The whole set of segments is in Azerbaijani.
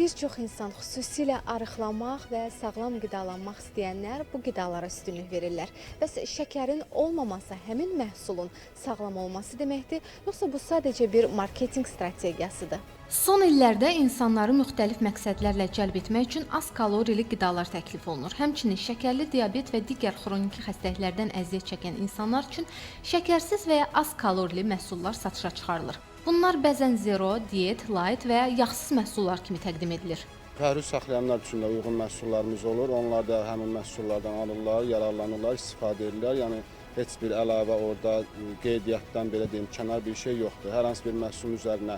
Bir çox insan, xüsusilə arıqlamaq və sağlam qidalanmaq istəyənlər bu qidalara üstünlük verirlər. Bəs şəkərin olmaması həmin məhsulun sağlam olması deməkdir, yoxsa bu sadəcə bir marketinq strategiyasıdır? Son illərdə insanları müxtəlif məqsədlərlə cəlb etmək üçün az kalorili qidalar təklif olunur. Həmçinin şəkərli diabet və digər xroniki xəstəliklərdən əziyyət çəkən insanlar üçün şəkərsiz və ya az kalorili məhsullar satışa çıxarılır. Bunlar bəzən zero, diyet, light və ya yağsız məhsullar kimi təqdim edilir. Pərhiz saxlayanlar üçün də uyğun məhsullarımız olur. Onlar da həmin məhsullardan alırlar, yararlanırlar, istifadə edirlər. Yəni heç bir əlavə orada qeydiyyatdan belə deyim, kənar bir şey yoxdur. Hər hansı bir məhsulun üzərinə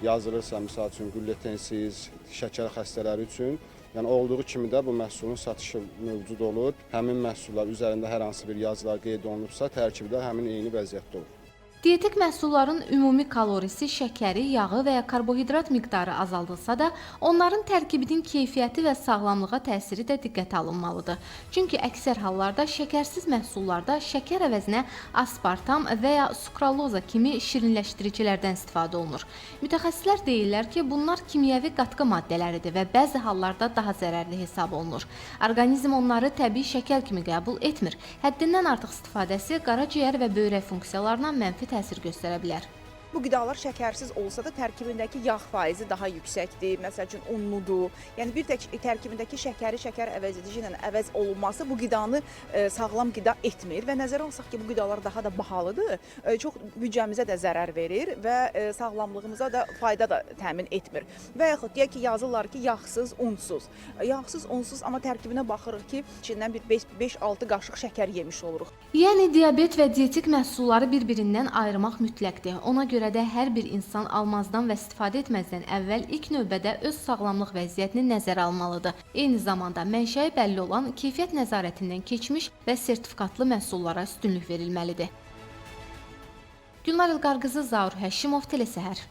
yazılırsa, misal üçün glütensiz, şəkər xəstələri üçün, yəni olduğu kimi də bu məhsulun satışı mövcud olur. Həmin məhsullar üzərində hər hansı bir yazılar qeyd olunubsa, tərkibi də həmin eyni vəziyyətdə olur. Dietik məhsulların ümumi kalorisi, şəkəri, yağı və ya karbohidrat miqdarı azaldılsa da, onların tərkibinin keyfiyyəti və sağlamlığa təsiri də diqqətə alınmalıdır. Çünki əksər hallarda şəkərsiz məhsullarda şəkər əvəzinə aspartam və ya sukraloza kimi şirinləşdiricilərdən istifadə olunur. Mütəxəssislər deyirlər ki, bunlar kimyəvi qatqı maddələridir və bəzi hallarda daha zərərli hesab olunur. Orqanizm onları təbii şəkər kimi qəbul etmir. Həddindən artıq istifadəsi qaraciyər və böyrək funksiyalarına mənfi təsir göstərə bilər. Bu qidalar şəkərsiz olsa da tərkibindəki yağ faizi daha yüksəkdir. Məsəl üçün unludur. Yəni bir tək tərkibindəki şəkər əvəzedici ilə əvəz olunması bu qidanı sağlam qida etmir və nəzərə alsaq ki, bu qidalar daha da bahalıdır, çox büdcəmizə də zərər verir və sağlamlığımıza da fayda da təmin etmir. Və yaxud deyək ki, yazırlar ki, yağsız, unsuz. Yağsız, unsuz, amma tərkibinə baxırıq ki, içindən bir 5-6 qaşıq şəkər yemiş oluruq. Yəni diabet və dietik məhsulları bir-birindən ayırmaq mütləqdir. Ona görə də hər bir insan almazdan və istifadə etməzdən əvvəl ilk növbədə öz sağlamlıq vəziyyətini nəzərə almalıdır. Eyni zamanda mənşəyi bəlli olan keyfiyyət nəzarətindən keçmiş və sertifikatlı məhsullara üstünlük verilməlidir. Gülnar İlqar qızı, Zaur Həşimov, Telesəhər.